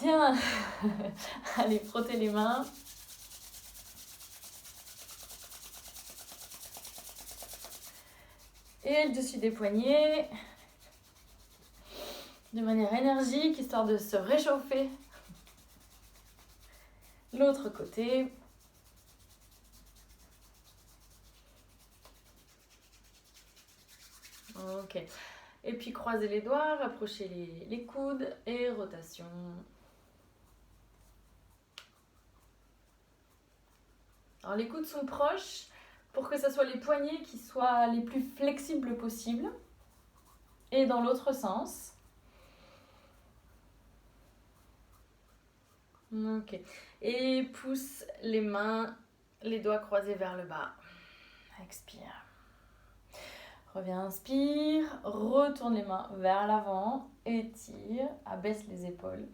Bien. Allez, frottez les mains. Et le dessus des poignets. De manière énergique, histoire de se réchauffer. L'autre côté. Ok. Et puis croisez les doigts, rapprochez les coudes et rotation. Alors les coudes sont proches pour que ce soit les poignets qui soient les plus flexibles possible. Et dans l'autre sens. Ok. Et pousse les mains, les doigts croisés vers le bas. Expire. Reviens, inspire. Retourne les mains vers l'avant. Étire. Abaisse les épaules.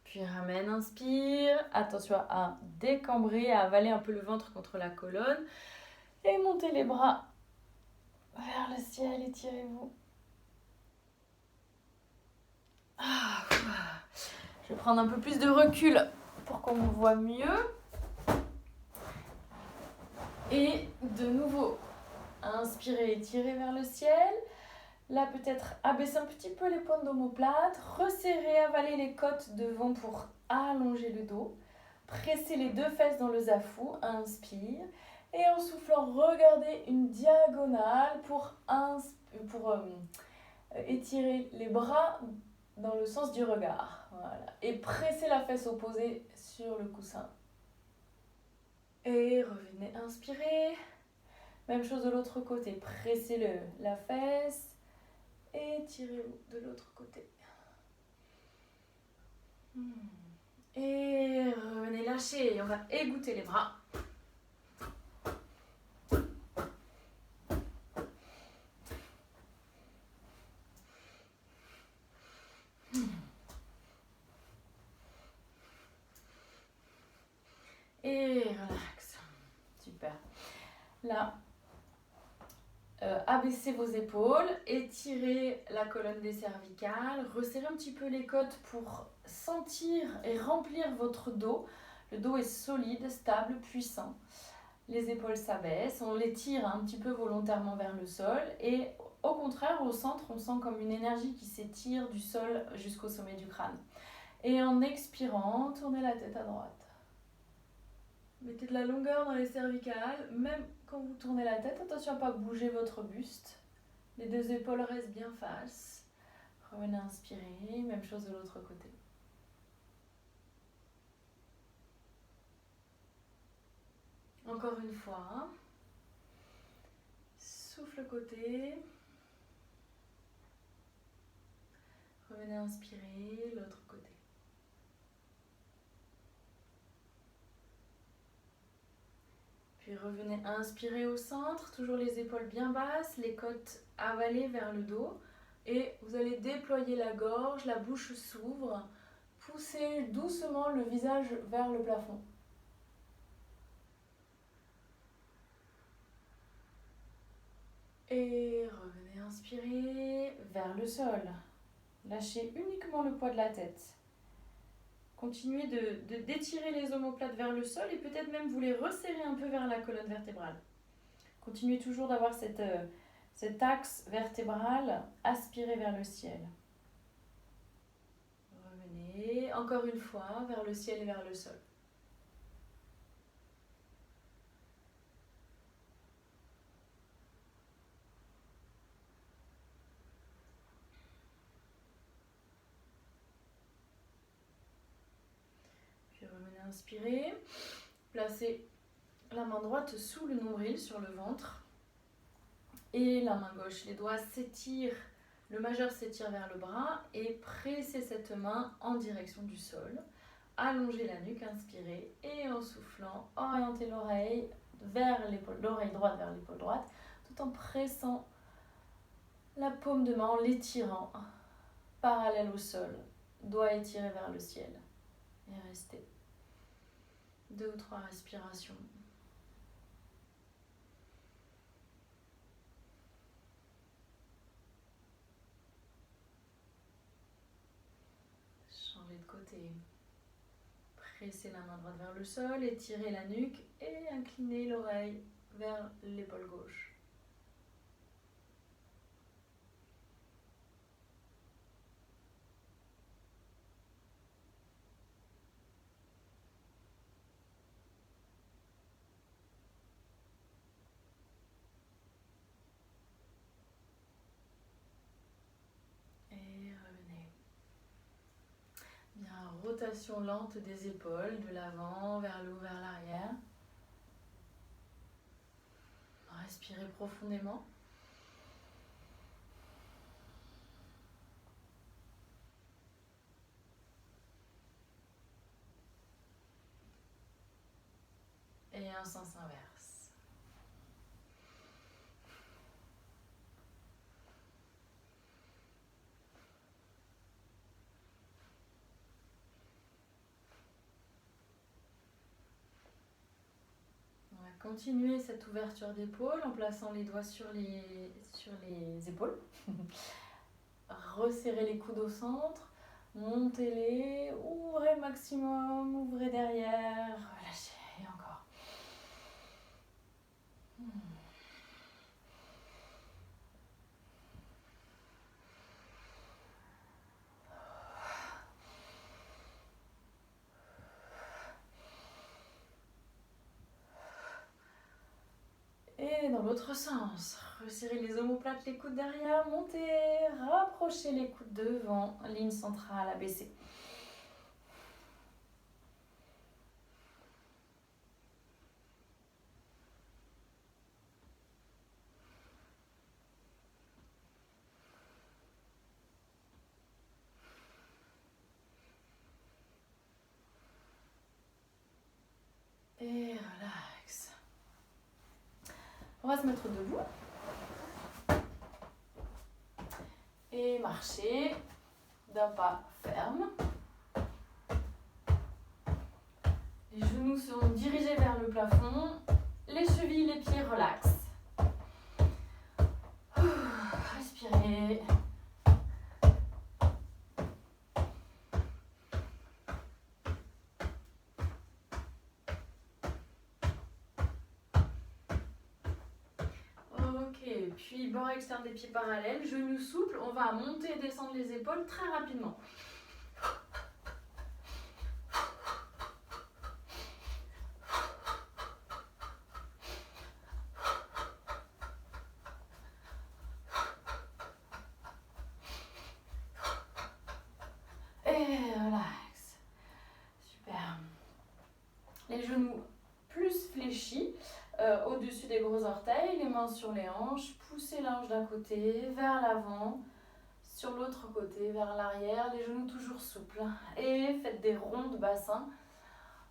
Puis ramène, inspire. Attention à décambrer, à avaler un peu le ventre contre la colonne. Et montez les bras vers le ciel. Étirez-vous. Je vais prendre un peu plus de recul pour qu'on me voit mieux. Et de nouveau, inspirez, étirez vers le ciel. Là, peut-être abaissez un petit peu les pointes d'omoplate. Resserrez, avalez les côtes devant pour allonger le dos. Pressez les deux fesses dans le zafou. Inspire. Et en soufflant, regardez une diagonale pour étirer les bras dans le sens du regard. Voilà. Et pressez la fesse opposée sur le coussin. Et revenez, inspirez. Même chose de l'autre côté. Pressez la fesse. Et tirez-vous de l'autre côté. Et revenez lâcher. Et on va égoutter les bras. Et relax. Super. Là, abaissez vos épaules, étirez la colonne des cervicales, resserrez un petit peu les côtes pour sentir et remplir votre dos. Le dos est solide, stable, puissant. Les épaules s'abaissent, on les tire un petit peu volontairement vers le sol et au contraire, au centre, on sent comme une énergie qui s'étire du sol jusqu'au sommet du crâne. Et en expirant, tournez la tête à droite. Mettez de la longueur dans les cervicales, même quand vous tournez la tête, attention à ne pas bouger votre buste. Les deux épaules restent bien face. Revenez inspirer, même chose de l'autre côté. Encore une fois. Souffle côté. Revenez inspirer, l'autre côté. Puis revenez inspirer au centre, toujours les épaules bien basses, les côtes avalées vers le dos. Et vous allez déployer la gorge, la bouche s'ouvre. Poussez doucement le visage vers le plafond. Et revenez inspirer vers le sol. Lâchez uniquement le poids de la tête. Continuez d'étirer les omoplates vers le sol et peut-être même vous les resserrer un peu vers la colonne vertébrale. Continuez toujours d'avoir cet axe vertébral aspiré vers le ciel. Revenez encore une fois vers le ciel et vers le sol. Puis revenez inspirer. Placez la main droite sous le nombril sur le ventre. Et la main gauche, les doigts s'étirent, le majeur s'étire vers le bras et pressez cette main en direction du sol. Allongez la nuque, inspirez et en soufflant, orientez l'oreille vers l'épaule, l'oreille droite vers l'épaule droite, tout en pressant la paume de main, en l'étirant parallèle au sol, doigt étiré vers le ciel. Et restez 2 ou 3 respirations. côté. Pressez la main droite vers le sol, étirez la nuque et inclinez l'oreille vers l'épaule gauche. Et revenez. Bien, rotation lente des épaules, de l'avant vers le haut, vers l'arrière. Respirez profondément. Et un sens inverse. On va continuer cette ouverture d'épaule en plaçant les doigts sur les épaules. Resserrez les coudes au centre, montez-les, ouvrez maximum, ouvrez derrière, relâchez, et encore. Et dans l'autre sens, resserrez les omoplates, les coudes derrière, montez, rapprochez les coudes devant, ligne centrale abaissée. Et relax. On va se mettre debout. Et marcher d'un pas ferme. Les genoux sont dirigés vers le plafond. Les chevilles, les pieds relaxent. Respirez. Ok, puis bord externe des pieds parallèles, genoux souples. On va monter et descendre les épaules très rapidement. Et relax. Super. Les genoux plus fléchis au-dessus des gros orteils, les mains sur les hanches. Poussez la hanche d'un côté vers l'avant, sur l'autre côté vers l'arrière, les genoux toujours souples. Et faites des ronds de bassin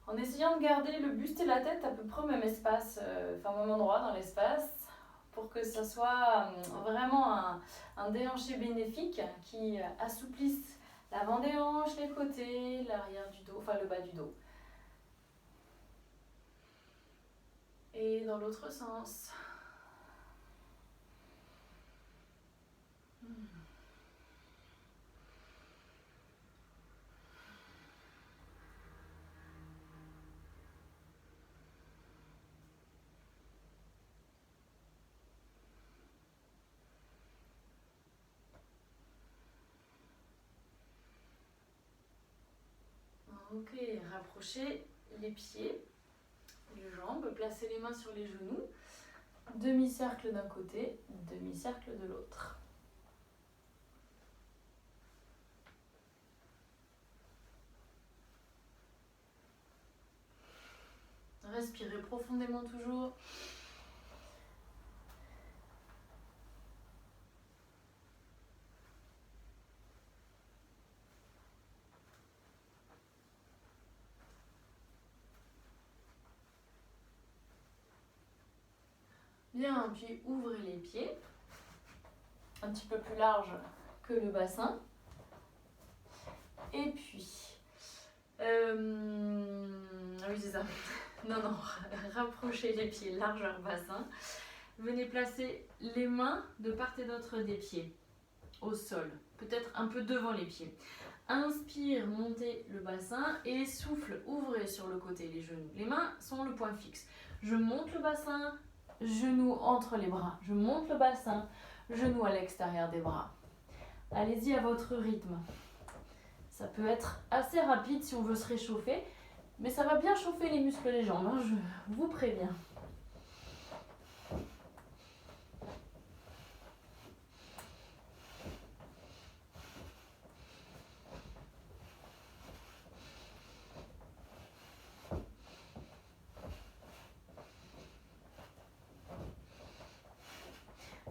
en essayant de garder le buste et la tête à peu près au même espace, au même endroit dans l'espace, pour que ça soit vraiment un déhanché bénéfique qui assouplisse l'avant des hanches, les côtés, l'arrière du dos, le bas du dos. Et dans l'autre sens. Ok, rapprochez les pieds, les jambes, placez les mains sur les genoux. Demi-cercle d'un côté, demi-cercle de l'autre. Respirez profondément toujours. Bien, puis ouvrez les pieds, un petit peu plus large que le bassin. Et puis, oui c'est ça, non, rapprochez les pieds, largeur bassin. Venez placer les mains de part et d'autre des pieds, au sol, peut-être un peu devant les pieds. Inspire, montez le bassin et souffle, ouvrez sur le côté les genoux. Les mains sont le point fixe. Je monte le bassin, genoux entre les bras. Je monte le bassin, genoux à l'extérieur des bras. Allez-y à votre rythme. Ça peut être assez rapide si on veut se réchauffer, mais ça va bien chauffer les muscles des jambes, hein, je vous préviens.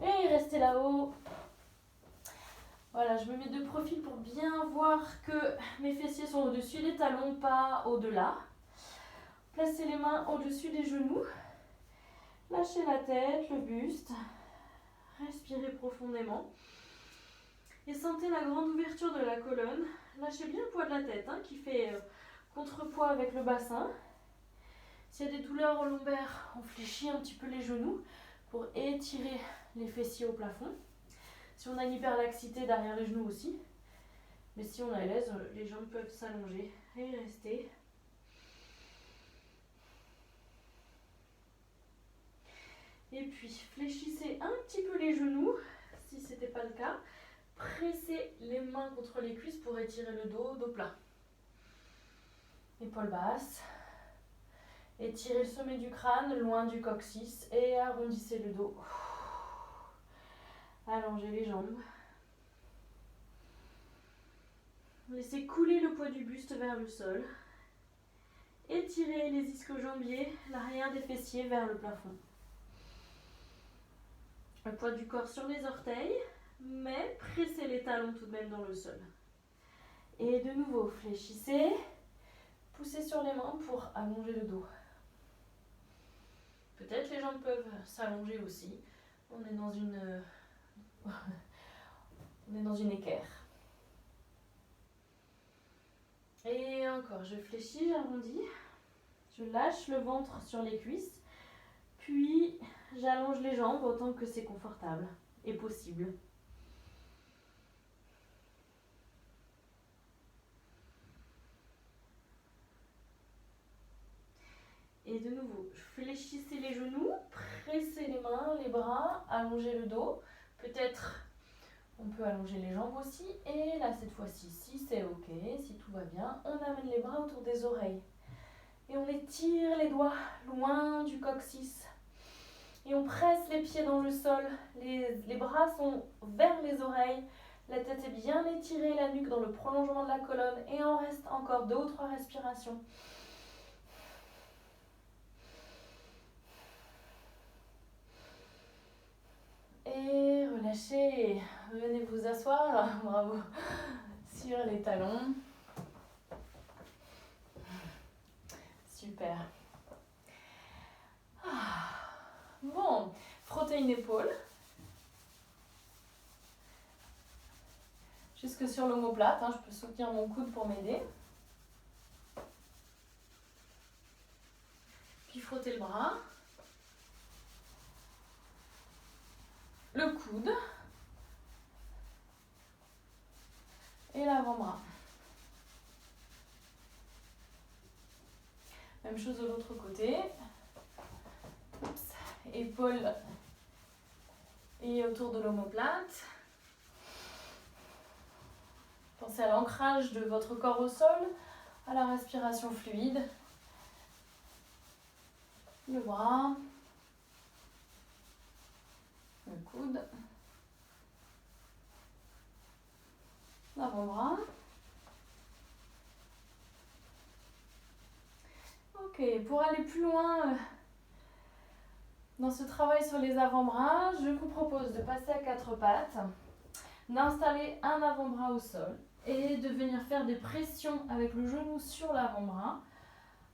Et restez là-haut. Voilà, je me mets de profil pour bien voir que mes fessiers sont au-dessus des talons, pas au-delà. Placez les mains au-dessus des genoux. Lâchez la tête, le buste. Respirez profondément. Et sentez la grande ouverture de la colonne. Lâchez bien le poids de la tête hein, qui fait contrepoids avec le bassin. S'il y a des douleurs au lombaire, on fléchit un petit peu les genoux pour étirer les fessiers au plafond. Si on a une hyperlaxité derrière les genoux aussi, mais si on est à l'aise, les jambes peuvent s'allonger et rester. Et puis fléchissez un petit peu les genoux, si ce n'était pas le cas. Pressez les mains contre les cuisses pour étirer le dos, dos plat. Épaules basses. Étirez le sommet du crâne, loin du coccyx et arrondissez le dos. Allongez les jambes. Laissez couler le poids du buste vers le sol. Étirez les ischio-jambiers, l'arrière des fessiers vers le plafond. Le poids du corps sur les orteils, mais pressez les talons tout de même dans le sol. Et de nouveau, fléchissez. Poussez sur les mains pour allonger le dos. Peut-être les jambes peuvent s'allonger aussi. On est dans une équerre. Et encore, je fléchis, j'arrondis. Je lâche le ventre sur les cuisses. Puis, j'allonge les jambes autant que c'est confortable et possible. Et de nouveau, fléchissez les genoux, pressez les mains, les bras, allongez le dos. Peut-être on peut allonger les jambes aussi. Et là, cette fois-ci, si c'est ok, si tout va bien, on amène les bras autour des oreilles. Et on étire les doigts loin du coccyx. Et on presse les pieds dans le sol. Les bras sont vers les oreilles. La tête est bien étirée, la nuque dans le prolongement de la colonne. Et on reste encore 2 ou 3 respirations. Et relâchez. Venez vous asseoir. Bravo. Sur les talons. Super. Bon, frottez une épaule. Jusque sur l'omoplate. Je peux soutenir mon coude pour m'aider. Puis frottez le bras. Le coude. Et l'avant-bras. Même chose de l'autre côté. Oups. Épaules et autour de l'omoplate. Pensez à l'ancrage de votre corps au sol, à la respiration fluide. Le bras. Le coude. L'avant-bras. Ok, pour aller plus loin dans ce travail sur les avant-bras, je vous propose de passer à 4 pattes, d'installer un avant-bras au sol et de venir faire des pressions avec le genou sur l'avant-bras.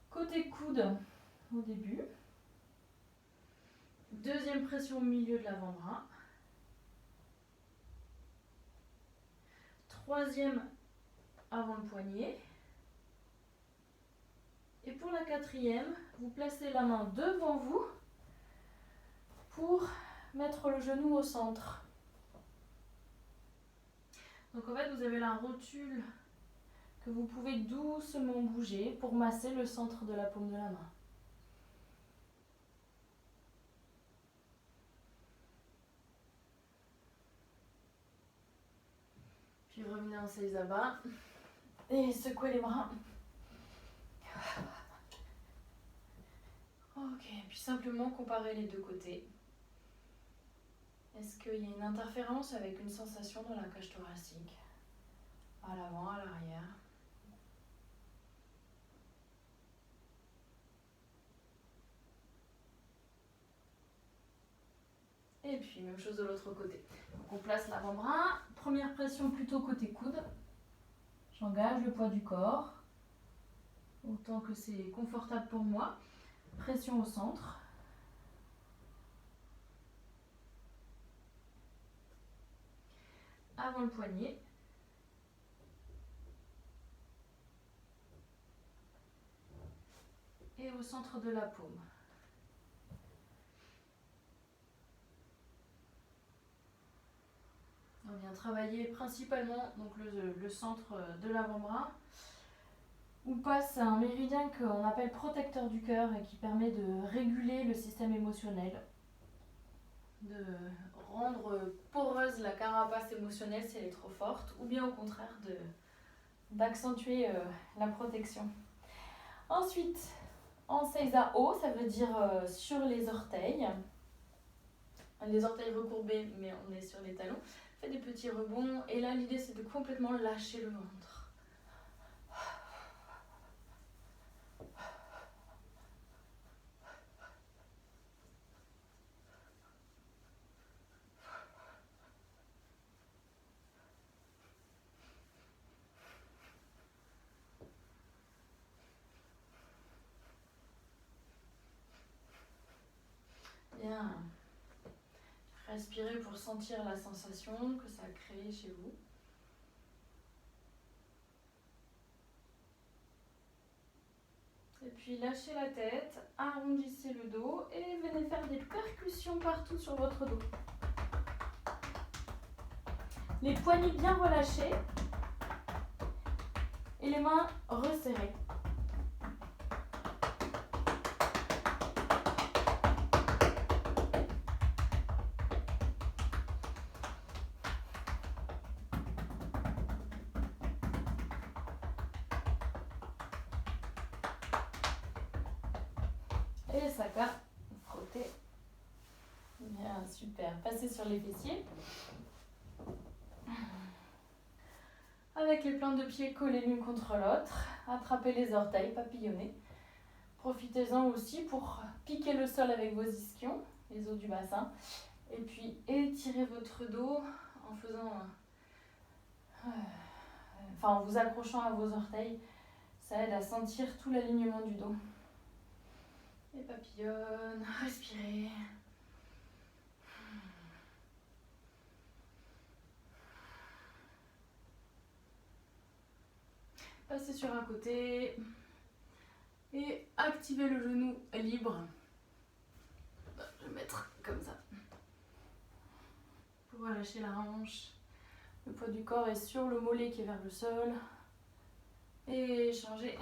Côté coude au début. Deuxième pression au milieu de l'avant-bras. Troisième avant le poignet. Et pour la quatrième, vous placez la main devant vous pour mettre le genou au centre. Donc en fait, vous avez la rotule que vous pouvez doucement bouger pour masser le centre de la paume de la main. Puis revenez en Seiza et secouez les bras. Ok, puis simplement comparer les deux côtés. Est-ce qu'il y a une interférence avec une sensation dans la cage thoracique? À l'avant, à l'arrière. Et puis, même chose de l'autre côté. Donc on place l'avant-bras. Première pression plutôt côté coude. J'engage le poids du corps, autant que c'est confortable pour moi. Pression au centre. Avant le poignet. Et au centre de la paume. On vient travailler principalement donc le centre de l'avant-bras, où passe un méridien qu'on appelle protecteur du cœur et qui permet de réguler le système émotionnel, de rendre poreuse la carapace émotionnelle si elle est trop forte, ou bien au contraire d'accentuer la protection. Ensuite, en Seiza haut, ça veut dire sur les orteils recourbés, mais on est sur les talons. Faites des petits rebonds, et là l'idée c'est de complètement lâcher le ventre. Bien. Respirez pour sentir la sensation que ça a créé chez vous. Et puis lâchez la tête, arrondissez le dos et venez faire des percussions partout sur votre dos. Les poignets bien relâchés et les mains resserrées. Et Saka, frottez. Bien, super. Passez sur les fessiers. Avec les plantes de pied collées l'une contre l'autre. Attrapez les orteils, papillonnez. Profitez-en aussi pour piquer le sol avec vos ischions, les os du bassin. Et puis étirez votre dos en faisant... en vous accrochant à vos orteils. Ça aide à sentir tout l'alignement du dos. Et papillonne, respirez. Passez sur un côté et activez le genou libre. Je vais mettre comme ça. Pour relâcher la hanche. Le poids du corps est sur le mollet qui est vers le sol. Et changez.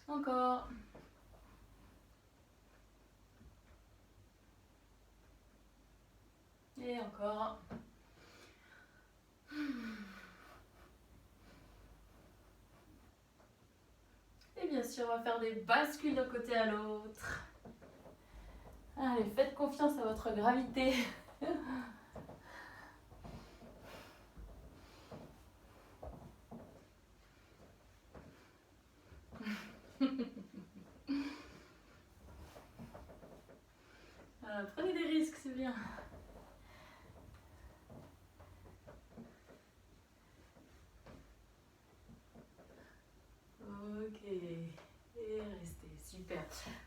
Encore. Et encore. Et bien sûr, on va faire des bascules d'un côté à l'autre. Allez, faites confiance à votre gravité. Prenez des risques, c'est bien. Ok, et restez, super.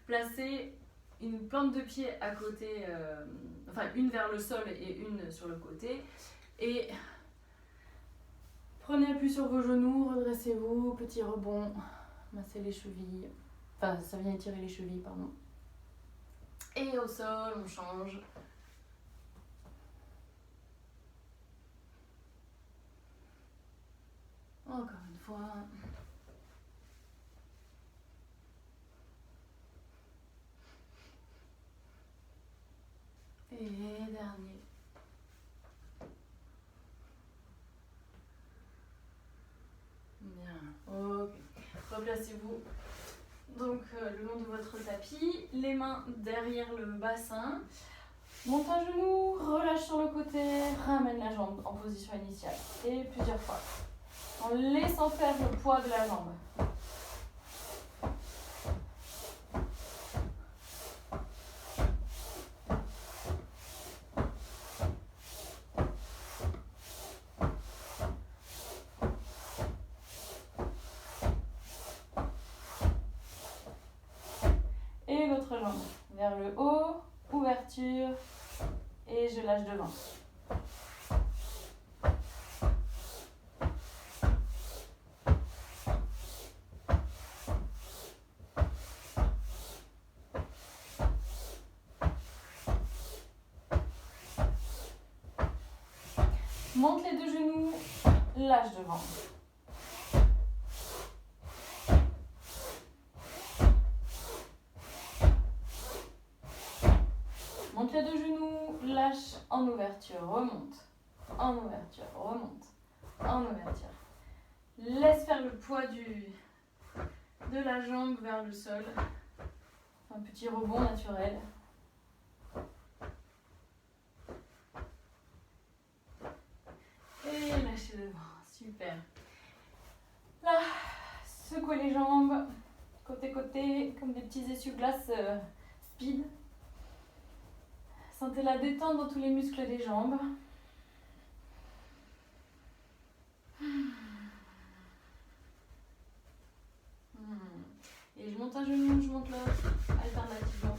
Placez une plante de pied à côté, une vers le sol et une sur le côté. Et prenez appui sur vos genoux, redressez-vous, petit rebond, massez les chevilles. Enfin, ça vient étirer les chevilles, pardon. Et au sol, on change. Encore une fois. Et dernier. Bien. Ok. Replacez-vous donc le long de votre tapis, les mains derrière le bassin. Monte un genou, relâche sur le côté, ramène la jambe en position initiale. Et plusieurs fois. En laissant faire le poids de la jambe. Et l'autre jambe vers le haut, ouverture, et je lâche devant. Monte les deux genoux, lâche devant. Monte les deux genoux, lâche en ouverture, remonte. En ouverture, remonte. En ouverture. Laisse faire le poids de la jambe vers le sol. Un petit rebond naturel. Et lâchez devant, super. Là, secouez les jambes, côté-côté, comme des petits essuie-glaces speed. Sentez la détente dans tous les muscles des jambes. Et je monte un genou, je monte l'autre, alternativement.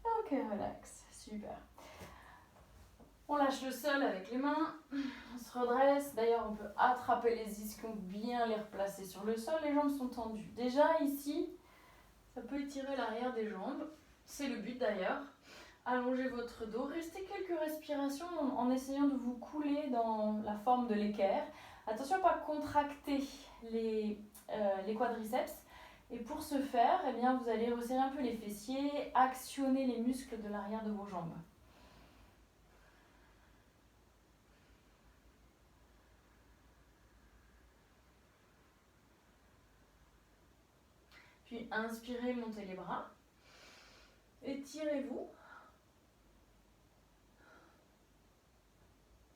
Ok, relax, super. On lâche le sol avec les mains, on se redresse. D'ailleurs, on peut attraper les ischions, bien les replacer sur le sol. Les jambes sont tendues. Déjà, ici, ça peut étirer l'arrière des jambes. C'est le but d'ailleurs. Allongez votre dos. Restez quelques respirations en essayant de vous couler dans la forme de l'équerre. Attention à ne pas contracter les quadriceps. Et pour ce faire, eh bien, vous allez resserrer un peu les fessiers, actionner les muscles de l'arrière de vos jambes. Puis inspirez, montez les bras. Étirez-vous.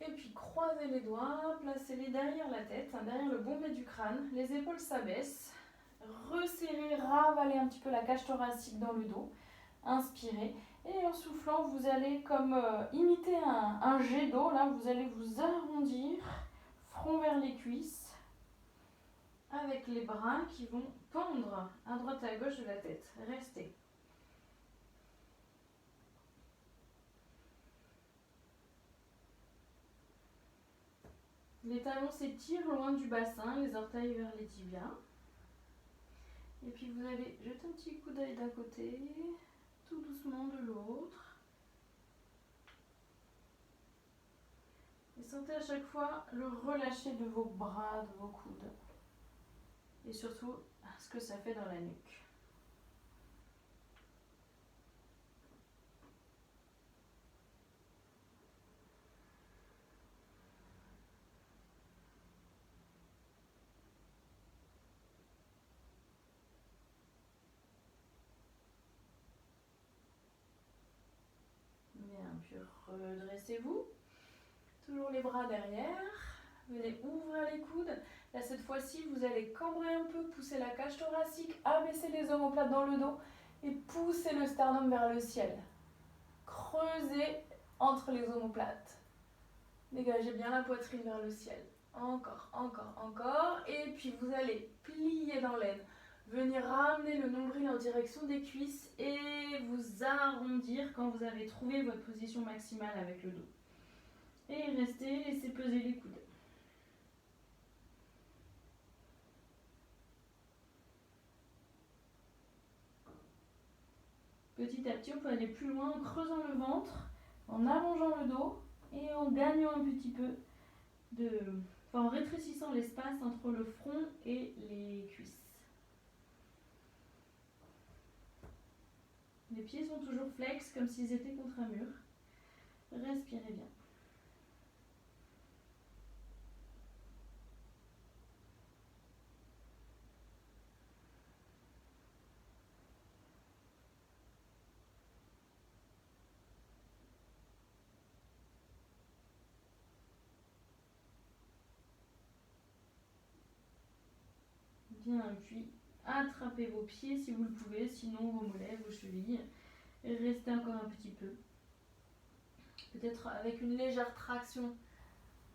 Et puis croisez les doigts, placez-les derrière la tête, derrière le bombé du crâne. Les épaules s'abaissent. Resserrez, ravalez un petit peu la cage thoracique dans le dos. Inspirez. Et en soufflant, vous allez comme imiter un jet d'eau. Là, vous allez vous arrondir, front vers les cuisses, avec les bras qui vont pendre à droite et à gauche de la tête. Restez. Les talons s'étirent loin du bassin, les orteils vers les tibias. Et puis vous allez jeter un petit coup d'œil d'un côté, tout doucement de l'autre. Et sentez à chaque fois le relâcher de vos bras, de vos coudes. Et surtout, ce que ça fait dans la nuque. Bien, puis redressez-vous. Toujours les bras derrière. Venez ouvrir les coudes. Là, cette fois-ci, vous allez cambrer un peu, pousser la cage thoracique, abaisser les omoplates dans le dos et pousser le sternum vers le ciel. Creusez entre les omoplates. Dégagez bien la poitrine vers le ciel. Encore, encore, encore. Et puis vous allez plier dans l'aine. Venir ramener le nombril en direction des cuisses et vous arrondir quand vous avez trouvé votre position maximale avec le dos. Et restez, laissez peser les coudes. Petit à petit, on peut aller plus loin en creusant le ventre, en allongeant le dos et en gagnant un petit peu en rétrécissant l'espace entre le front et les cuisses. Les pieds sont toujours flex comme s'ils étaient contre un mur. Respirez bien. Bien, puis attrapez vos pieds si vous le pouvez, sinon vos mollets, vos chevilles. Et restez encore un petit peu. Peut-être avec une légère traction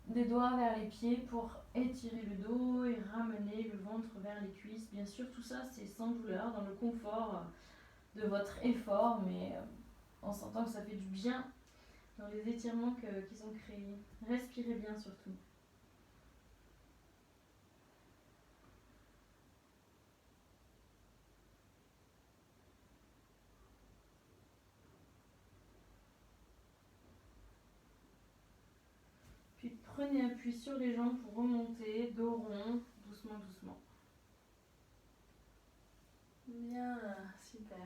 des doigts vers les pieds pour étirer le dos et ramener le ventre vers les cuisses. Bien sûr, tout ça c'est sans douleur, dans le confort de votre effort, mais en sentant que ça fait du bien dans les étirements qu'ils ont créés. Respirez bien surtout. Puis prenez appui sur les jambes pour remonter, dos rond, doucement, doucement. Bien, super.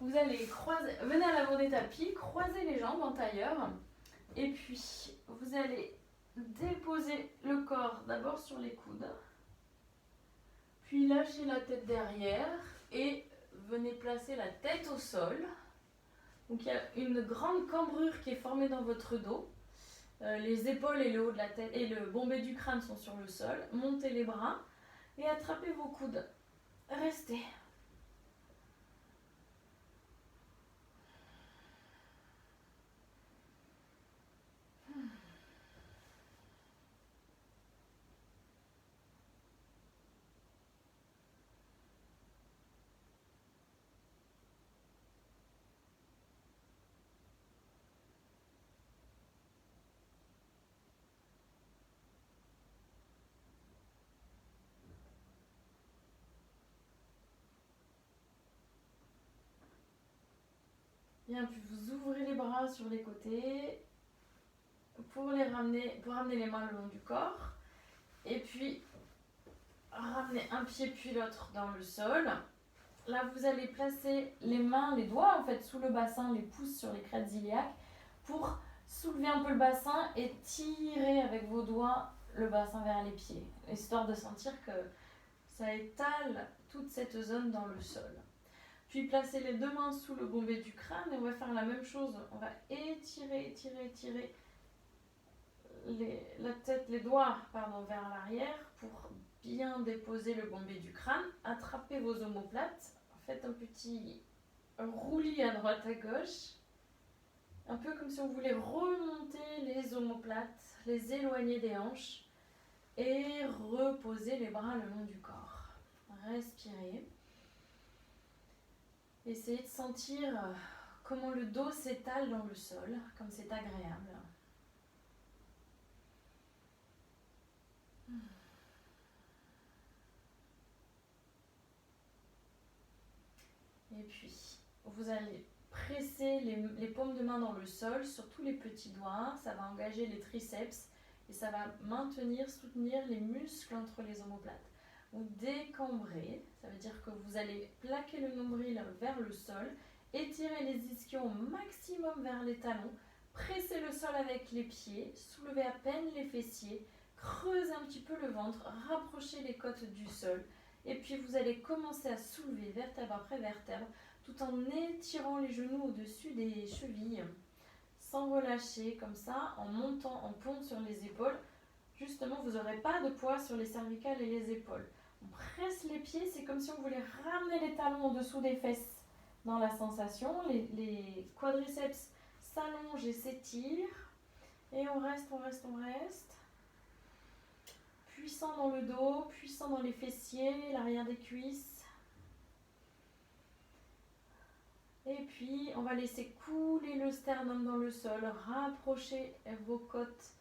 Vous allez croiser, venez à l'avant des tapis, croisez les jambes en tailleur. Et puis, vous allez déposer le corps d'abord sur les coudes. Puis lâchez la tête derrière et venez placer la tête au sol. Donc il y a une grande cambrure qui est formée dans votre dos. Les épaules et le haut de la tête et le bombé du crâne sont sur le sol. Montez les bras et attrapez vos coudes. Restez. Bien, puis vous ouvrez les bras sur les côtés pour ramener les mains le long du corps. Et puis, ramenez un pied puis l'autre dans le sol. Là, vous allez placer les mains, les doigts en fait, sous le bassin, les pouces sur les crêtes iliaques pour soulever un peu le bassin et tirer avec vos doigts le bassin vers les pieds, histoire de sentir que ça étale toute cette zone dans le sol. Puis placez les deux mains sous le bombé du crâne et on va faire la même chose. On va étirer la tête, les doigts vers l'arrière pour bien déposer le bombé du crâne. Attrapez vos omoplates. Faites un petit roulis à droite à gauche. Un peu comme si on voulait remonter les omoplates, les éloigner des hanches et reposer les bras le long du corps. Respirez. Essayez de sentir comment le dos s'étale dans le sol, comme c'est agréable. Et puis, vous allez presser les paumes de main dans le sol, sur tous les petits doigts. Ça va engager les triceps et ça va soutenir les muscles entre les omoplates. Vous décambrez, ça veut dire que vous allez plaquer le nombril vers le sol, étirer les ischions au maximum vers les talons, presser le sol avec les pieds, soulevez à peine les fessiers, creusez un petit peu le ventre, rapprochez les côtes du sol. Et puis vous allez commencer à soulever vertèbre après vertèbre tout en étirant les genoux au-dessus des chevilles sans relâcher comme ça, en montant en ponte sur les épaules. Justement, vous n'aurez pas de poids sur les cervicales et les épaules. On presse les pieds, c'est comme si on voulait ramener les talons au-dessous des fesses dans la sensation. Les quadriceps s'allongent et s'étirent. Et on reste. Puissant dans le dos, puissant dans les fessiers, l'arrière des cuisses. Et puis, on va laisser couler le sternum dans le sol. Rapprochez vos côtes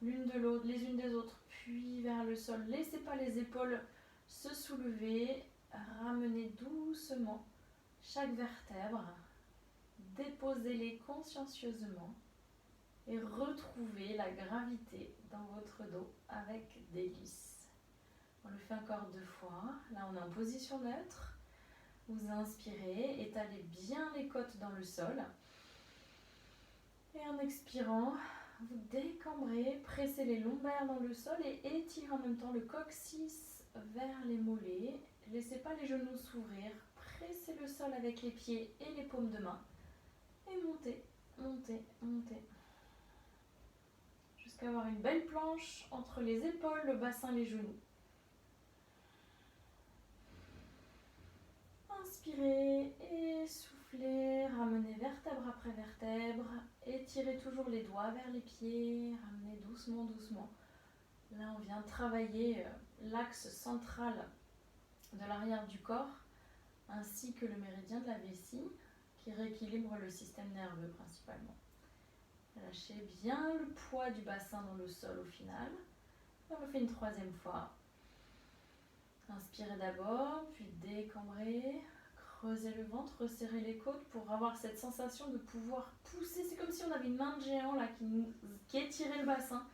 l'une de l'autre, les unes des autres, puis vers le sol. Laissez pas les épaules se soulever. Ramenez doucement chaque vertèbre, déposez-les consciencieusement et retrouvez la gravité dans votre dos avec délice. On le fait encore 2 fois. Là, on est en position neutre. Vous inspirez, étalez bien les côtes dans le sol. Et en expirant, vous décambrez, pressez les lombaires dans le sol et étirez en même temps le coccyx vers les mollets. Laissez pas les genoux s'ouvrir. Pressez le sol avec les pieds et les paumes de main. Et montez, montez, montez. Jusqu'à avoir une belle planche entre les épaules, le bassin, les genoux. Inspirez et soufflez, ramenez vertèbre après vertèbre, étirez toujours les doigts vers les pieds, ramenez doucement, doucement. Là, on vient travailler l'axe central de l'arrière du corps, ainsi que le méridien de la vessie, qui rééquilibre le système nerveux principalement. Lâchez bien le poids du bassin dans le sol au final. On le fait une 3e fois. Inspirez d'abord, puis décambrez, creusez le ventre, resserrez les côtes pour avoir cette sensation de pouvoir pousser. C'est comme si on avait une main de géant là qui étirait le bassin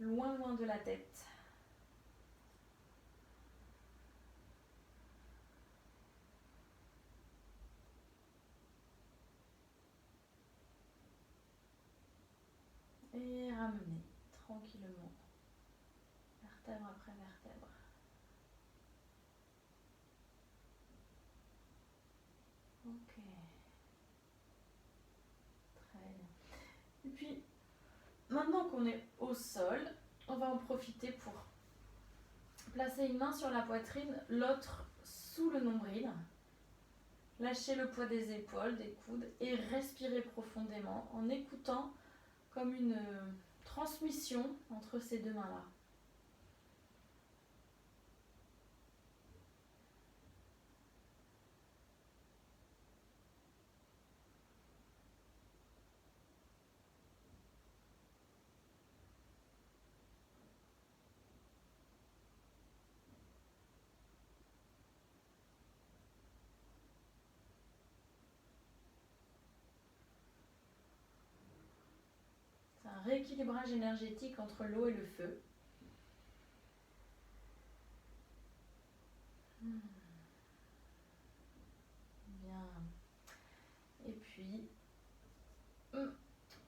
loin, loin de la tête. Et ramenez tranquillement, vertèbre après vertèbre. Ok. Très bien. Et puis, maintenant qu'on est au sol, on va en profiter pour placer une main sur la poitrine, l'autre sous le nombril. Lâchez le poids des épaules, des coudes et respirez profondément en écoutant comme une transmission entre ces 2 mains-là. C'est un rééquilibrage énergétique entre l'eau et le feu. Bien. Et puis,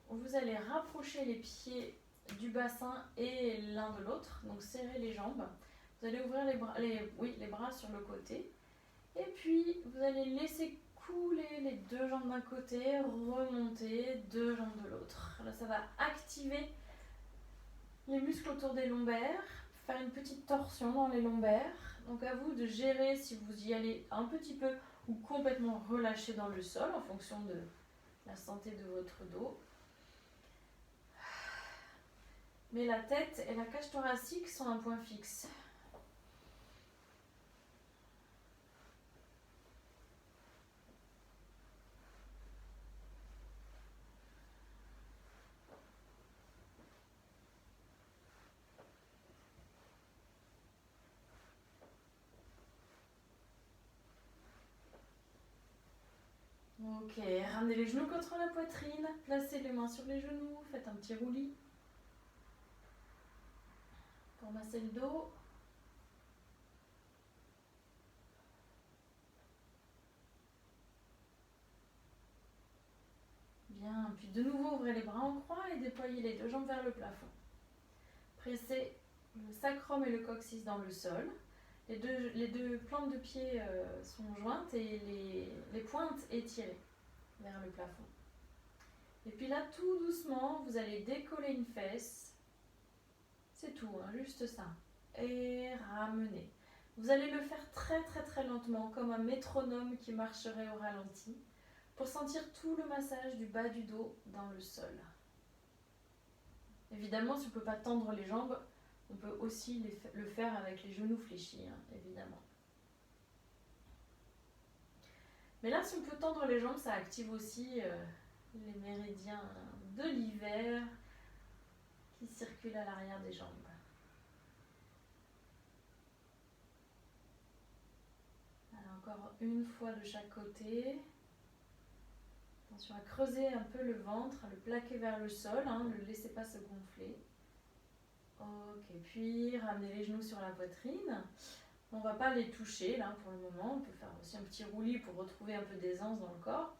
vous allez rapprocher les pieds du bassin et l'un de l'autre, donc serrer les jambes. Vous allez ouvrir les bras sur le côté. Et puis, vous allez laisser couler les 2 jambes d'un côté, remonter 2 jambes de l'autre. Là, ça va activer les muscles autour des lombaires, faire une petite torsion dans les lombaires. Donc à vous de gérer si vous y allez un petit peu ou complètement relâché dans le sol en fonction de la santé de votre dos. Mais la tête et la cage thoracique sont un point fixe. Ok, ramenez les genoux contre la poitrine, placez les mains sur les genoux, faites un petit roulis pour masser le dos. Bien, puis de nouveau ouvrez les bras en croix et déployez les 2 jambes vers le plafond. Pressez le sacrum et le coccyx dans le sol. Les deux plantes de pied sont jointes et les pointes étirées vers le plafond. Et puis là, tout doucement, vous allez décoller une fesse. C'est tout, hein, juste ça. Et ramener. Vous allez le faire très très très lentement, comme un métronome qui marcherait au ralenti, pour sentir tout le massage du bas du dos dans le sol. Évidemment, si on ne peut pas tendre les jambes, on peut aussi le faire avec les genoux fléchis, hein, évidemment. Mais là, si on peut tendre les jambes, ça active aussi les méridiens de l'hiver qui circulent à l'arrière des jambes. Alors Encore une fois de chaque côté. Attention à creuser un peu le ventre, à le plaquer vers le sol, hein, ne le laissez pas se gonfler. Ok, puis ramenez les genoux sur la poitrine. On ne va pas les toucher là pour le moment, on peut faire aussi un petit roulis pour retrouver un peu d'aisance dans le corps.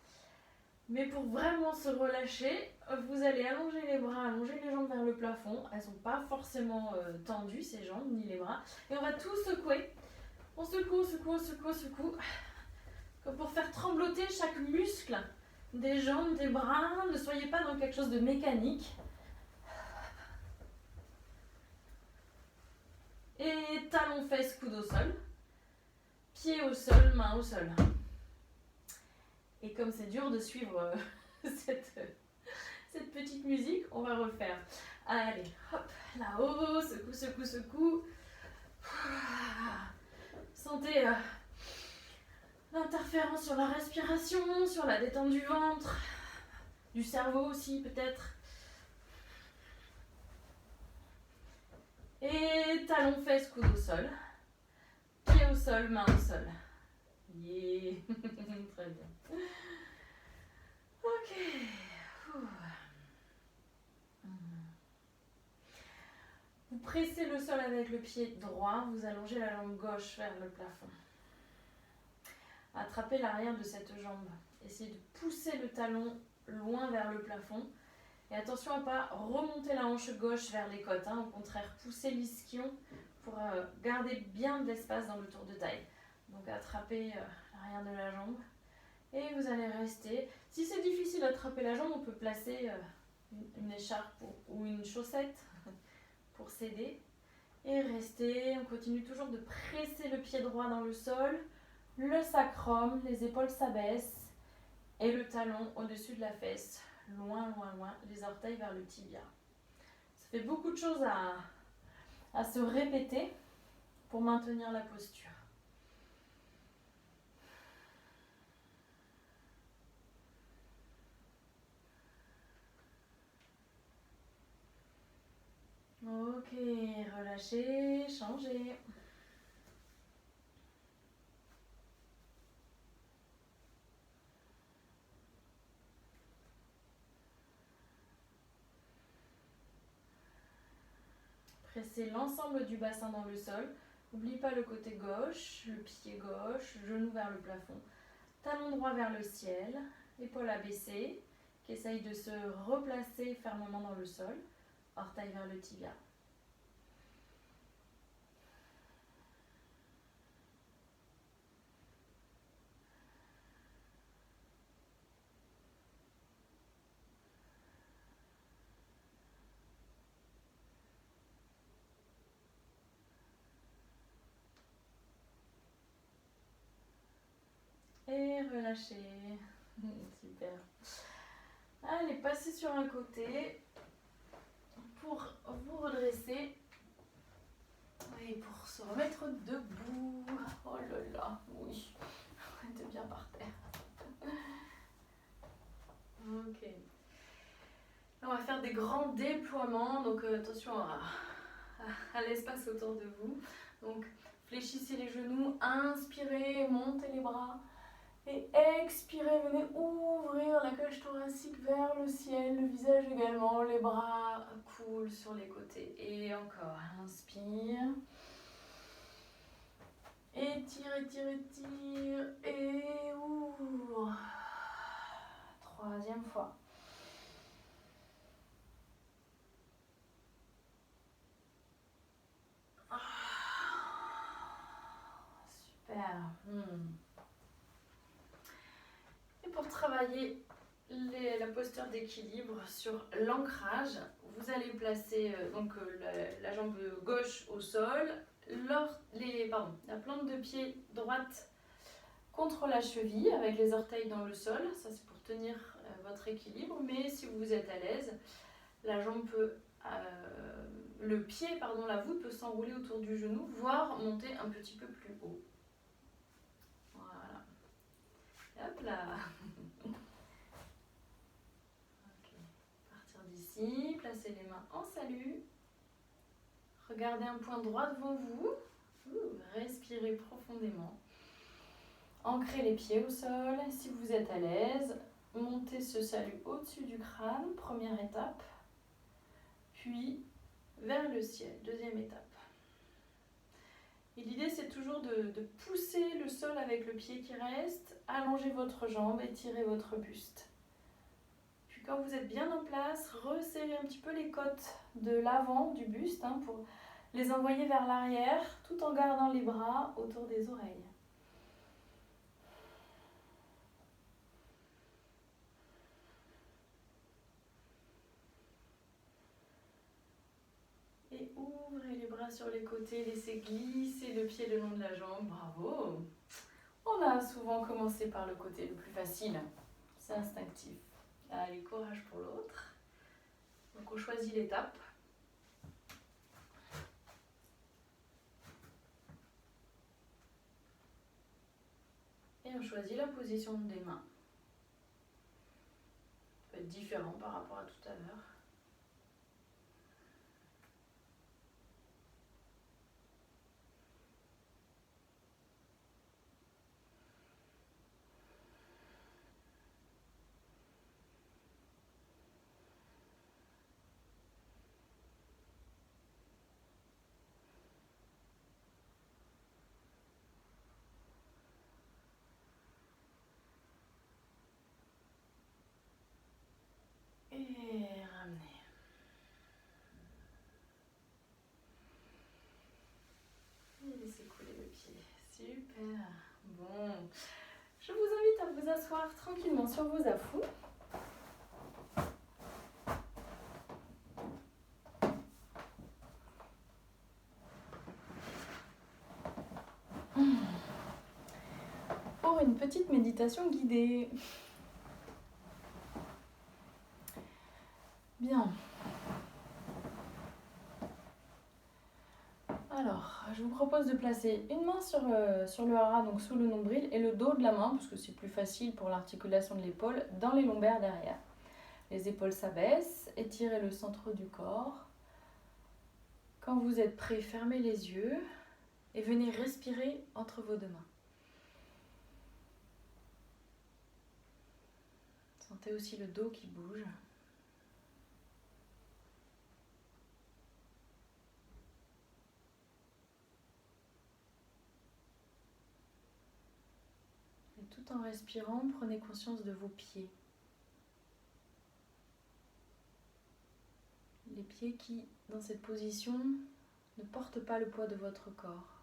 Mais pour vraiment se relâcher, vous allez allonger les bras, allonger les jambes vers le plafond. Elles ne sont pas forcément tendues, ces jambes, ni les bras. Et on va tout secouer. On secoue, on secoue, on secoue, on secoue. Comme pour faire trembloter chaque muscle des jambes, des bras. Ne soyez pas dans quelque chose de mécanique. Et talons, fesses, coude au sol. Pieds au sol, mains au sol. Et comme c'est dur de suivre cette petite musique, on va refaire. Allez, hop, là-haut, secoue, secoue, secoue. Sentez l'interférence sur la respiration, sur la détente du ventre, du cerveau aussi peut-être. Et talons, fesses, coude au sol. Pieds au sol, mains au sol. Yeah. Très bien. Ok. Vous pressez le sol avec le pied droit, vous allongez la jambe gauche vers le plafond. Attrapez l'arrière de cette jambe. Essayez de pousser le talon loin vers le plafond. Et attention à ne pas remonter la hanche gauche vers les côtes. Au contraire, poussez l'ischion pour garder bien de l'espace dans le tour de taille. Donc attrapez l'arrière de la jambe. Et vous allez rester. Si c'est difficile d'attraper la jambe, on peut placer une écharpe ou une chaussette pour s'aider. Et rester. On continue toujours de presser le pied droit dans le sol. Le sacrum, les épaules s'abaissent. Et le talon au-dessus de la fesse. Loin, loin, loin. Les orteils vers le tibia. Ça fait beaucoup de choses à se répéter pour maintenir la posture. Ok, relâchez, changez. Pressez l'ensemble du bassin dans le sol. N'oubliez pas le côté gauche, le pied gauche, genou vers le plafond. Talon droit vers le ciel, épaule abaissée, qui essaye de se replacer fermement dans le sol. Orteil vers le tibia. Et relâchez. Super. Allez, passez sur un côté pour vous redresser et pour se remettre debout. Oh là là, oui. On était bien par terre. Ok. On va faire des grands déploiements, donc attention à l'espace autour de vous. Donc fléchissez les genoux, inspirez, montez les bras. Et expirez, venez ouvrir la cage thoracique vers le ciel, le visage également, les bras coulent sur les côtés. Et encore, inspire. Étire, étire, étire. Et ouvre. Troisième fois. Super. Et pour travailler la posture d'équilibre sur l'ancrage, vous allez placer la jambe gauche au sol, la plante de pied droite contre la cheville avec les orteils dans le sol. Ça c'est pour tenir votre équilibre, mais si vous êtes à l'aise, la voûte peut s'enrouler autour du genou, voire monter un petit peu plus haut. Voilà. Hop là. Partir d'ici, placez les mains en salut. Regardez un point droit devant vous. Respirez profondément. Ancrez les pieds au sol. Si vous êtes à l'aise, montez ce salut au-dessus du crâne, première étape. Puis vers le ciel, deuxième étape. Et l'idée, c'est toujours de pousser le sol avec le pied qui reste, allonger votre jambe, étirer votre buste. Puis quand vous êtes bien en place, resserrez un petit peu les côtes de l'avant du buste pour les envoyer vers l'arrière, tout en gardant les bras autour des oreilles. Et ouvrez les bras sur les côtés, laissez glisser le pied le long de la jambe. Bravo! On a souvent commencé par le côté le plus facile. C'est instinctif. Allez, courage pour l'autre. Donc on choisit l'étape. Et on choisit la position des mains. Ça peut être différent par rapport à tout à l'heure. Et ramenez. Et laissez couler le pied. Super. Bon. Je vous invite à vous asseoir tranquillement sur vos affous. Pour une petite méditation guidée. Bien. Alors, je vous propose de placer une main sur le hara, donc sous le nombril, et le dos de la main, parce que c'est plus facile pour l'articulation de l'épaule, dans les lombaires derrière. Les épaules s'abaissent, étirez le centre du corps. Quand vous êtes prêt, fermez les yeux et venez respirer entre vos deux mains. Sentez aussi le dos qui bouge. Et tout en respirant, prenez conscience de vos pieds. Les pieds qui, dans cette position, ne portent pas le poids de votre corps.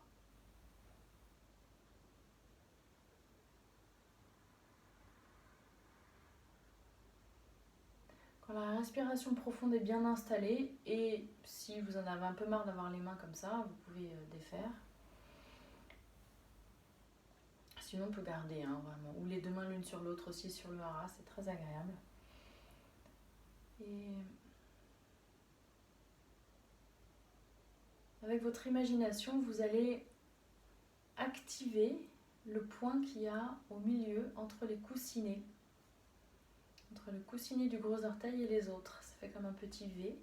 Quand la respiration profonde est bien installée, et si vous en avez un peu marre d'avoir les mains comme ça, vous pouvez défaire. Sinon, on peut garder, vraiment. Ou les deux mains l'une sur l'autre aussi sur le hara, c'est très agréable. Et avec votre imagination, vous allez activer le point qu'il y a au milieu entre les coussinets. Entre le coussinet du gros orteil et les autres. Ça fait comme un petit V.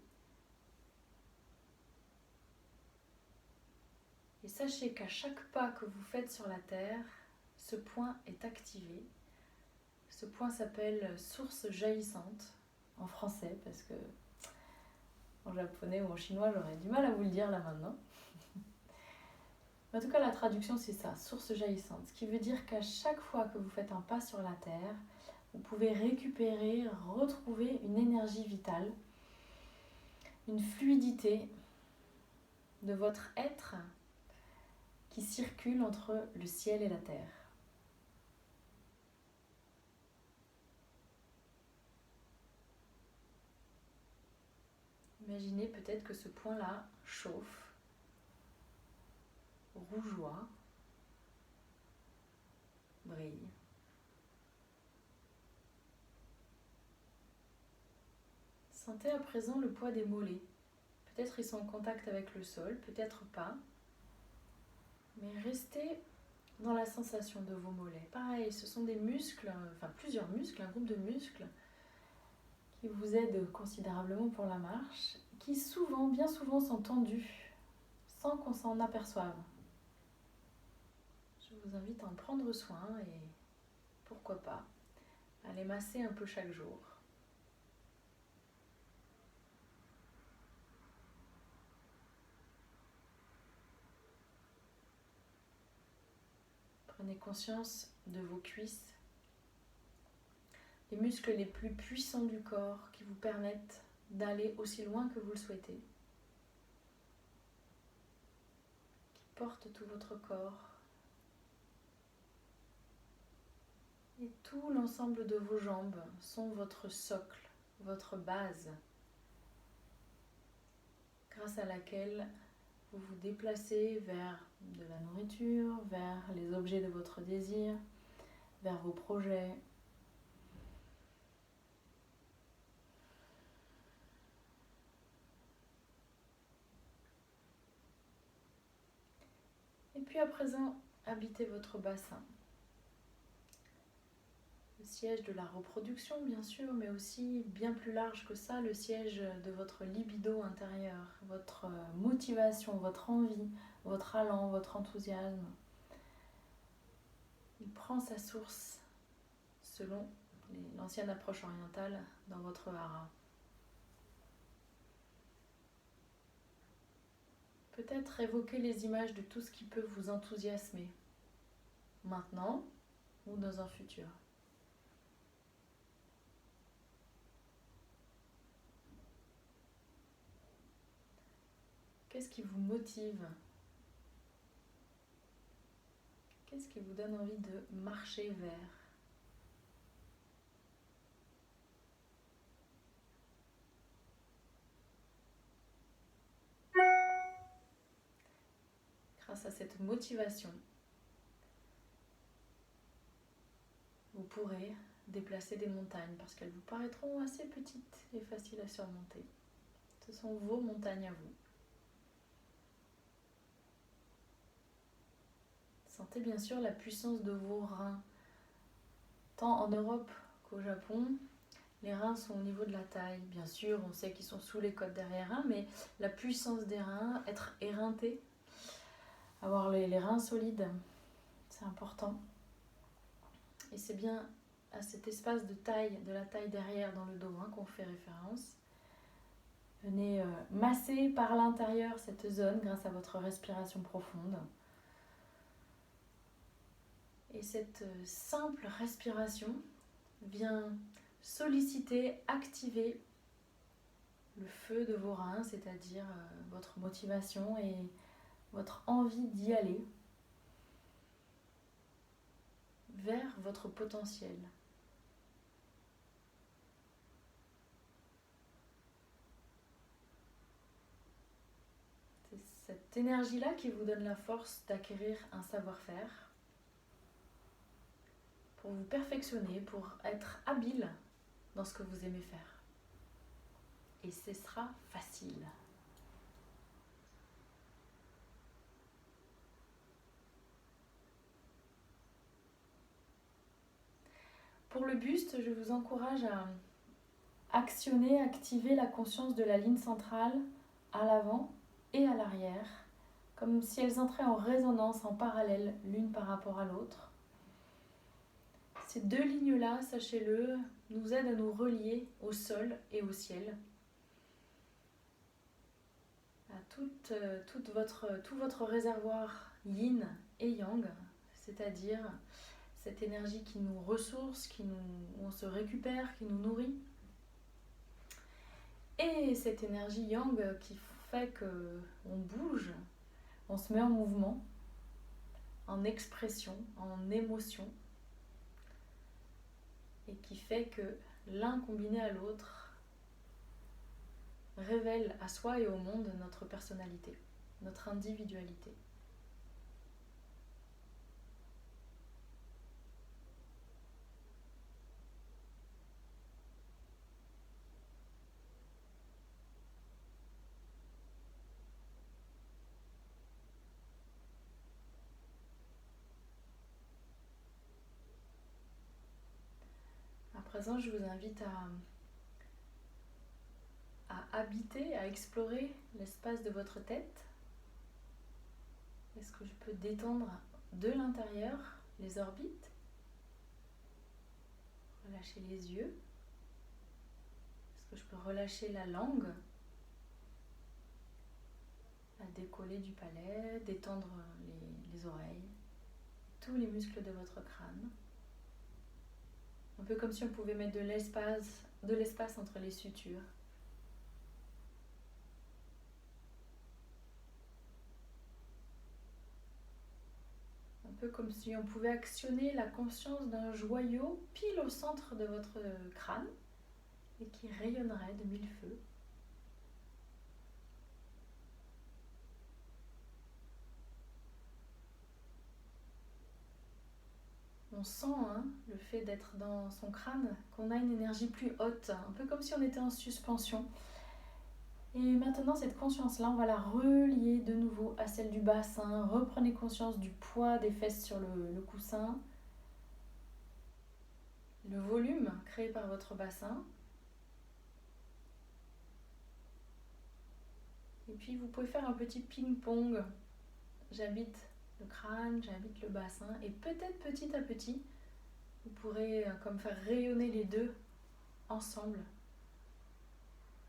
Et sachez qu'à chaque pas que vous faites sur la terre, ce point est activé. Ce point s'appelle source jaillissante en français, parce que en japonais ou en chinois, j'aurais du mal à vous le dire là maintenant. En tout cas, la traduction, c'est ça, source jaillissante. Ce qui veut dire qu'à chaque fois que vous faites un pas sur la terre, vous pouvez récupérer, retrouver une énergie vitale, une fluidité de votre être qui circule entre le ciel et la terre. Imaginez peut-être que ce point-là chauffe, rougeoie, brille. Sentez à présent le poids des mollets. Peut-être ils sont en contact avec le sol, peut-être pas. Mais restez dans la sensation de vos mollets. Pareil, ce sont des muscles, enfin plusieurs muscles, un groupe de muscles qui vous aident considérablement pour la marche, qui souvent, bien souvent, sont tendus sans qu'on s'en aperçoive. Je vous invite à en prendre soin et pourquoi pas à les masser un peu chaque jour. Prenez conscience de vos cuisses, les muscles les plus puissants du corps qui vous permettent d'aller aussi loin que vous le souhaitez, qui portent tout votre corps. Et tout l'ensemble de vos jambes sont votre socle, votre base, grâce à laquelle vous vous déplacez vers de la nourriture, vers les objets de votre désir, vers vos projets. Et puis à présent, habitez votre bassin. Le siège de la reproduction, bien sûr, mais aussi bien plus large que ça, le siège de votre libido intérieur, votre motivation, votre envie, votre allant, votre enthousiasme. Il prend sa source, selon l'ancienne approche orientale, dans votre hara. Peut-être évoquer les images de tout ce qui peut vous enthousiasmer, maintenant ou dans un futur. Qu'est-ce qui vous motive? Qu'est-ce qui vous donne envie de marcher vers? Grâce à cette motivation, vous pourrez déplacer des montagnes parce qu'elles vous paraîtront assez petites et faciles à surmonter. Ce sont vos montagnes à vous. Sentez bien sûr la puissance de vos reins. Tant en Europe qu'au Japon, les reins sont au niveau de la taille. Bien sûr, on sait qu'ils sont sous les côtes derrière, mais la puissance des reins, être éreinté, avoir les reins solides, c'est important. Et c'est bien à cet espace de taille, de la taille derrière dans le dos qu'on fait référence. Venez masser par l'intérieur cette zone grâce à votre respiration profonde. Et cette simple respiration vient solliciter, activer le feu de vos reins, c'est-à-dire votre motivation et votre envie d'y aller vers votre potentiel. C'est cette énergie-là qui vous donne la force d'acquérir un savoir-faire pour vous perfectionner, pour être habile dans ce que vous aimez faire. Et ce sera facile. Pour le buste, je vous encourage à actionner, activer la conscience de la ligne centrale à l'avant et à l'arrière, comme si elles entraient en résonance, en parallèle, l'une par rapport à l'autre. Ces deux lignes-là, sachez-le, nous aident à nous relier au sol et au ciel, à tout votre réservoir yin et yang, c'est-à-dire cette énergie qui nous ressource, où on se récupère, qui nous nourrit, et cette énergie yang qui fait qu'on bouge, on se met en mouvement, en expression, en émotion, et qui fait que l'un combiné à l'autre révèle à soi et au monde notre personnalité, notre individualité. À présent, je vous invite à habiter, à explorer l'espace de votre tête. Est-ce que je peux détendre de l'intérieur, les orbites. Relâchez les yeux. Est-ce que je peux relâcher la langue? La décoller du palais, détendre les oreilles, tous les muscles de votre crâne. Un peu comme si on pouvait mettre de l'espace entre les sutures. Un peu comme si on pouvait actionner la conscience d'un joyau pile au centre de votre crâne et qui rayonnerait de mille feux. On sent le fait d'être dans son crâne, qu'on a une énergie plus haute, un peu comme si on était en suspension. Et maintenant, cette conscience-là, on va la relier de nouveau à celle du bassin. Reprenez conscience du poids des fesses sur le coussin, le volume créé par votre bassin. Et puis, vous pouvez faire un petit ping-pong. J'habite le crâne, j'habite le bassin. Et peut-être petit à petit, vous pourrez comme faire rayonner les deux ensemble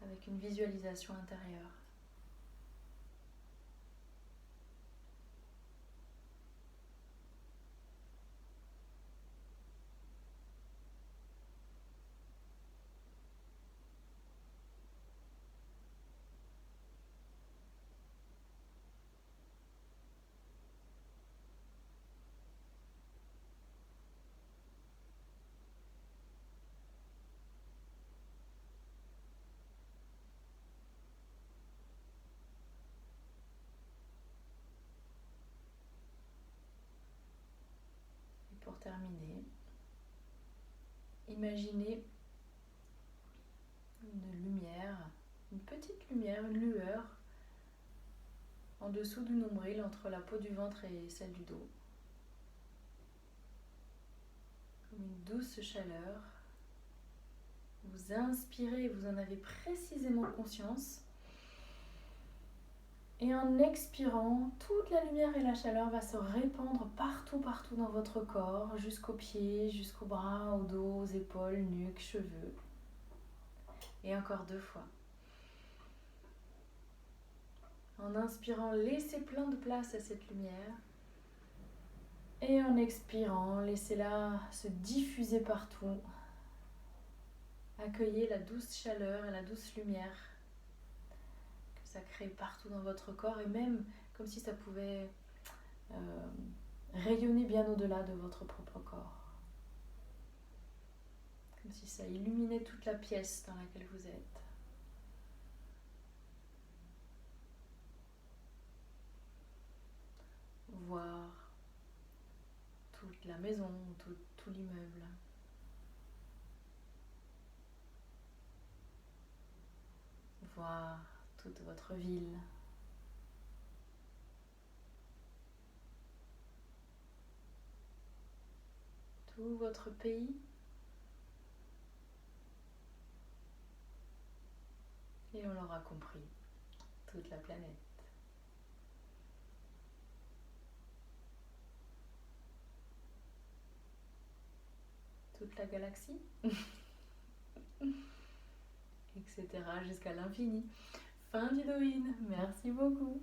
avec une visualisation intérieure. Et pour terminer, imaginez une lumière, une petite lumière, une lueur en dessous du nombril, entre la peau du ventre et celle du dos. Comme une douce chaleur. Vous inspirez, vous en avez précisément conscience. Et en expirant, toute la lumière et la chaleur va se répandre partout dans votre corps, jusqu'aux pieds, jusqu'aux bras, au dos, aux épaules, nuque, cheveux. Et encore 2 fois. En inspirant, laissez plein de place à cette lumière. Et en expirant, laissez-la se diffuser partout. Accueillez la douce chaleur et la douce lumière que ça crée partout dans votre corps, et même comme si ça pouvait rayonner bien au-delà de votre propre corps. Comme si ça illuminait toute la pièce dans laquelle vous êtes. Voir toute la maison, tout l'immeuble. Voir toute votre ville. Tout votre pays. Et on l'aura compris, toute la planète. Toute la galaxie. Etc. jusqu'à l'infini. Fin d'Idoine. Merci beaucoup.